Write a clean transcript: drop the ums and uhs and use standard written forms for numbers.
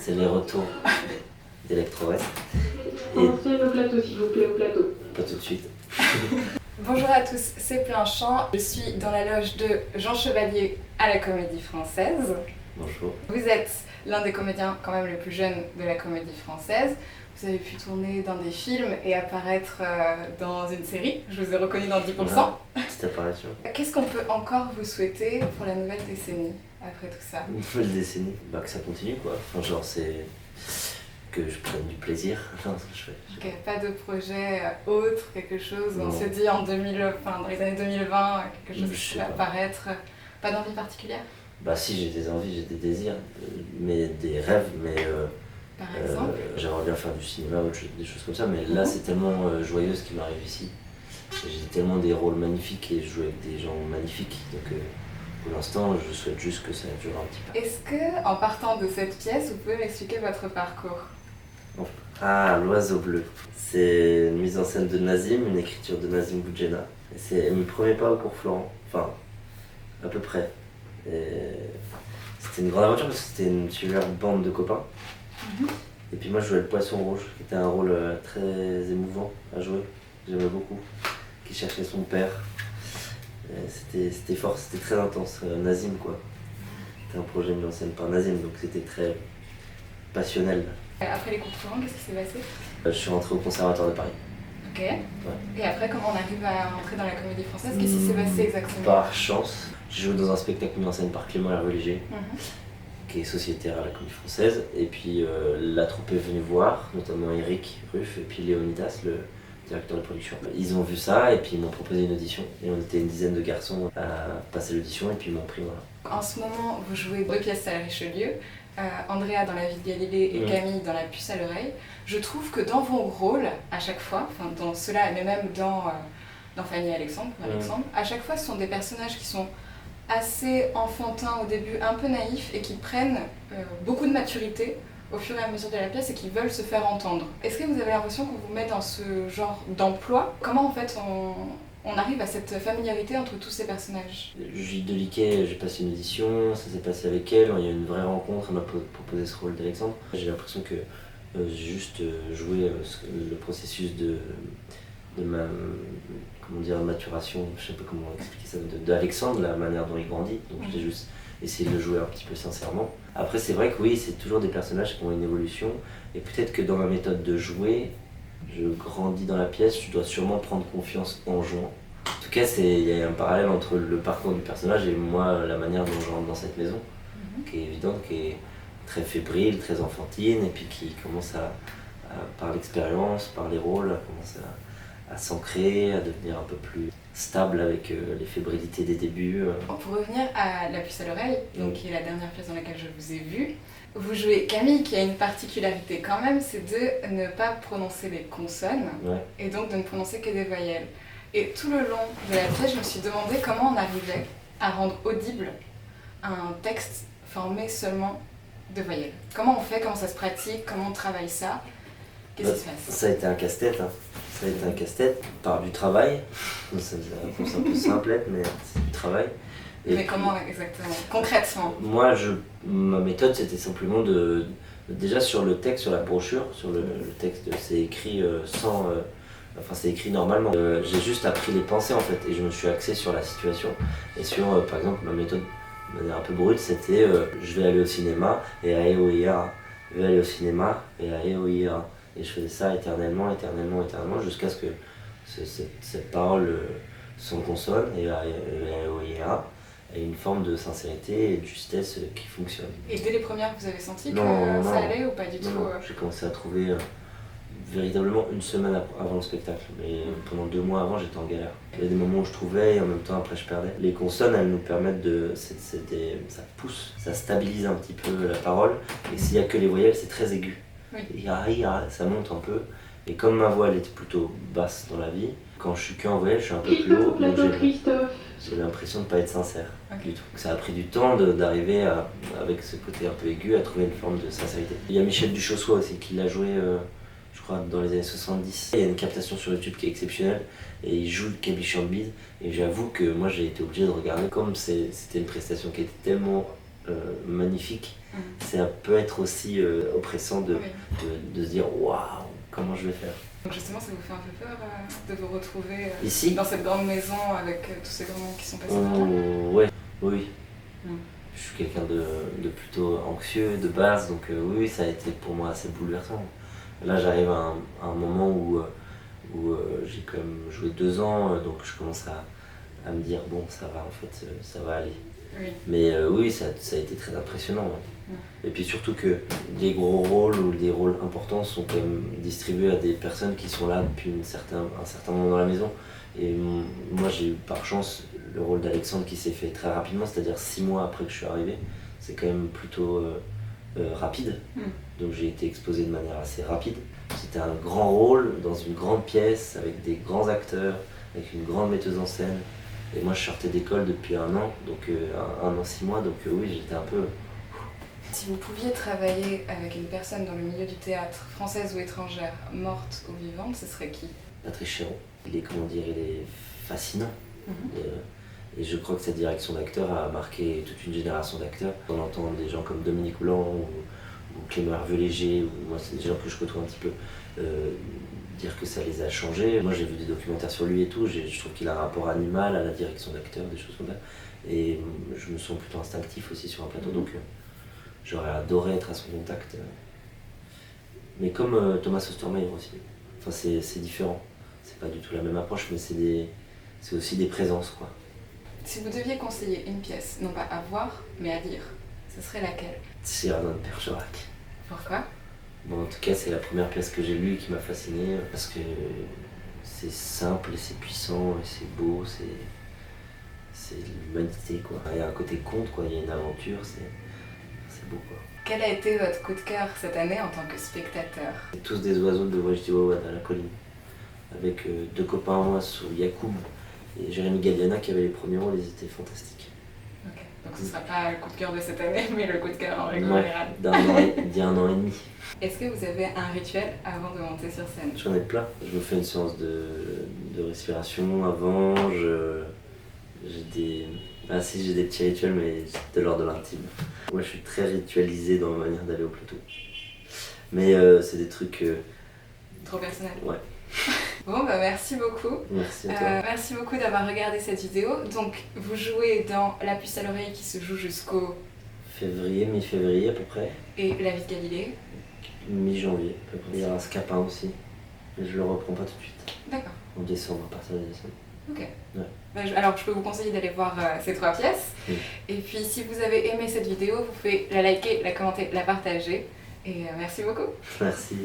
C'est les retours d'Electro-West. Avancez le plateau, s'il vous plaît, au plateau. Pas tout de suite. Bonjour à tous, c'est Plein Champ. Je suis dans la loge de Jean Chevalier à la Comédie Française. Bonjour. Vous êtes l'un des comédiens quand même les plus jeunes de la Comédie Française. Vous avez pu tourner dans des films et apparaître dans une série. Je vous ai reconnu dans 10%. Petite apparition. Qu'est-ce qu'on peut encore vous souhaiter pour la nouvelle décennie après tout ça? Une nouvelle décennie, que ça continue quoi. Enfin, genre, c'est que je prenne du plaisir dans ce que je fais. Ok, pas de projet autre, quelque chose où on Non. se dit dans les années 2020, quelque chose Je qui sais va pas. apparaître. Pas d'envie particulière, Si, j'ai des envies, j'ai des désirs, mais des rêves, mais par exemple? j'aimerais bien faire du cinéma ou des choses comme ça, mais là c'est tellement joyeux ce qui m'arrive ici. J'ai tellement des rôles magnifiques et je joue avec des gens magnifiques, donc pour l'instant je souhaite juste que ça dure un petit peu. Est-ce que, en partant de cette pièce, vous pouvez m'expliquer votre parcours? Ah, L'Oiseau Bleu. C'est une mise en scène de Nazim, une écriture de Nazim Boudjena. Et c'est mes premiers pas au cours Florent, enfin, à peu près. Et c'était une grande aventure parce que c'était une super bande de copains. Et puis moi je jouais le poisson rouge, qui était un rôle très émouvant à jouer, j'aimais beaucoup, qui cherchait son père. C'était fort, c'était très intense, Nazim quoi. C'était un projet mis en scène par Nazim, donc c'était très passionnel. Après les cours Florent, qu'est-ce qui s'est passé? Je suis rentré au Conservatoire de Paris. Ok. Et après, comment on arrive à entrer dans la Comédie Française? Qu'est-ce qui s'est passé exactement? Par chance, j'ai joué dans un spectacle mis en scène par Clément Hervé-Léger, Mhm. qui est sociétaire à la Comédie Française. Et puis la troupe est venue voir, notamment Eric Ruff et puis Léonidas, le directeur de production. Ils ont vu ça et puis ils m'ont proposé une audition. Et on était une dizaine de garçons à passer l'audition et puis ils m'ont pris, voilà. En ce moment, vous jouez 2 pièces à la Richelieu, Andrea dans La vie de Galilée et Camille dans La puce à l'oreille. Je trouve que dans vos rôles, à chaque fois, enfin dans ceux-là, mais même dans Fanny et Alexandre, à chaque fois, ce sont des personnages qui sont assez enfantins au début, un peu naïfs et qui prennent beaucoup de maturité au fur et à mesure de la pièce et qui veulent se faire entendre. Est-ce que vous avez l'impression qu'on vous met dans ce genre d'emploi? Comment en fait on arrive à cette familiarité entre tous ces personnages? Julie Deliquet, j'ai passé une audition, ça s'est passé avec elle, il y a eu une vraie rencontre, elle m'a proposé ce rôle d'Alexandre. J'ai l'impression que j'ai juste joué le processus de ma maturation, je sais pas comment expliquer ça, d'Alexandre, la manière dont il grandit. Donc j'ai juste essayé de le jouer un petit peu sincèrement. Après c'est vrai que oui, c'est toujours des personnages qui ont une évolution et peut-être que dans ma méthode de jouer, je grandis dans la pièce, je dois sûrement prendre confiance en jouant. En tout cas, il y a un parallèle entre le parcours du personnage et moi, la manière dont je rentre dans cette maison, qui est évidente, qui est très fébrile, très enfantine, et puis qui commence par l'expérience, par les rôles, commence à s'ancrer, à devenir un peu plus stable avec les fébrilités des débuts. Pour revenir à La puce à l'oreille, qui est la dernière pièce dans laquelle je vous ai vu, vous jouez Camille qui a une particularité quand même, c'est de ne pas prononcer les consonnes et donc de ne prononcer que des voyelles. Et tout le long de la pièce, je me suis demandé comment on arrivait à rendre audible un texte formé seulement de voyelles. Comment on fait, comment ça se pratique, comment on travaille ça? Qu'est-ce qui se passe? Ça a été un casse-tête, Ça a été un casse-tête par du travail. C'est une réponse un peu simplette, mais c'est du travail. Mais comment exactement? Concrètement? Moi, ma méthode, c'était simplement déjà sur le texte, sur la brochure, sur le texte, c'est écrit c'est écrit normalement. J'ai juste appris les pensées en fait, et je me suis axé sur la situation. Et sur, par exemple, ma méthode, de manière un peu brute, c'était je vais aller au cinéma, et à EOIA, je vais aller au cinéma, et à EOIA. Et je faisais ça éternellement, jusqu'à ce que cette parole sans consonne, et à EOIA, et une forme de sincérité et de justesse qui fonctionne. Et dès les premières, vous avez senti que ça allait ou pas du tout? Non, j'ai commencé à trouver véritablement une semaine avant le spectacle, mais pendant 2 mois avant, j'étais en galère. Il y a des moments où je trouvais et en même temps après je perdais. Les consonnes, elles nous permettent ça pousse, ça stabilise un petit peu la parole, et s'il n'y a que les voyelles, c'est très aigu. Ça monte un peu, et comme ma voix elle était plutôt basse dans la vie, quand je suis qu'en voyelle, je suis un peu plus haut, donc j'ai l'impression de ne pas être sincère du tout. Ça a pris du temps d'arriver avec ce côté un peu aigu, à trouver une forme de sincérité. Il y a Michel Duchossois aussi qui l'a joué, je crois, dans les années 70. Il y a une captation sur YouTube qui est exceptionnelle, et il joue le Kébichon de bise, et j'avoue que moi j'ai été obligé de regarder, comme c'était une prestation qui était tellement magnifique, ça peut être aussi oppressant de se dire waouh, comment je vais faire. Donc justement, ça vous fait un peu peur de vous retrouver ici dans cette grande maison avec tous ces grands qui sont passés par là? Ouais, oui. Je suis quelqu'un de plutôt anxieux de base, donc oui, ça a été pour moi assez bouleversant. Là, j'arrive à un moment où j'ai quand même joué 2 ans, donc je commence à me dire bon, ça va en fait, ça va aller. Oui. Mais oui, ça a été très impressionnant. Ouais. Et puis surtout que des gros rôles ou des rôles importants sont quand même distribués à des personnes qui sont là depuis un certain moment dans la maison. Et moi, j'ai eu par chance le rôle d'Alexandre qui s'est fait très rapidement, c'est-à-dire 6 mois après que je suis arrivé. C'est quand même plutôt rapide. Donc j'ai été exposé de manière assez rapide. C'était un grand rôle dans une grande pièce avec des grands acteurs, avec une grande metteuse en scène. Et moi, je sortais d'école depuis 1 an, donc 1 an 6 mois, donc oui, j'étais un peu... Si vous pouviez travailler avec une personne dans le milieu du théâtre, française ou étrangère, morte ou vivante, ce serait qui? Patrice Chéreau. Il est fascinant. Et je crois que cette direction d'acteur a marqué toute une génération d'acteurs. On entend des gens comme Dominique Blanc ou Clément Hervé-Léger, moi c'est des gens que je côtoie un petit peu, dire que ça les a changés. Moi j'ai vu des documentaires sur lui et tout, je trouve qu'il a un rapport animal à la direction d'acteur, des choses comme ça. Et je me sens plutôt instinctif aussi sur un plateau, donc j'aurais adoré être à son contact. Mais comme Thomas Ostermeyer aussi. Enfin c'est différent, c'est pas du tout la même approche, mais c'est aussi des présences, quoi. Si vous deviez conseiller une pièce, non pas à voir, mais à lire, ce serait laquelle? Cyrano de Bergerac. Pourquoi? Bon, en tout cas, c'est la première pièce que j'ai lue et qui m'a fasciné, parce que c'est simple et c'est puissant et c'est beau, c'est l'humanité, quoi. Il y a un côté conte, quoi, il y a une aventure, c'est beau, quoi. Quel a été votre coup de cœur cette année en tant que spectateur? C'est tous des oiseaux de Voyage du Wawad à la colline, avec 2 copains à moi sur Yacoub et Jérémy Galliana qui avaient les premiers rôles, ils étaient fantastiques. Ok, donc ce ne sera pas le coup de cœur de cette année, mais le coup de cœur en règle Ouais, générale. d'il y a 1 an et demi. Est-ce que vous avez un rituel avant de monter sur scène? J'en ai plein. Je me fais une séance de respiration avant, j'ai des petits rituels, mais de l'ordre de l'intime. Moi, je suis très ritualisé dans ma manière d'aller au plateau. Mais c'est des trucs... Trop personnel? Ouais. Bon, bah merci beaucoup. Merci à toi. Merci beaucoup d'avoir regardé cette vidéo. Donc, vous jouez dans La puce à l'oreille qui se joue jusqu'au... Mi-février à peu près. Et La vie de Galilée. Mi-janvier à peu près. Il y aura Scapin aussi, mais je le reprends pas tout de suite. D'accord. En décembre, à partir de décembre. Ok. Ouais. Bah, alors, je peux vous conseiller d'aller voir ces 3 pièces. Et puis, si vous avez aimé cette vidéo, vous pouvez la liker, la commenter, la partager. Et merci beaucoup. Merci.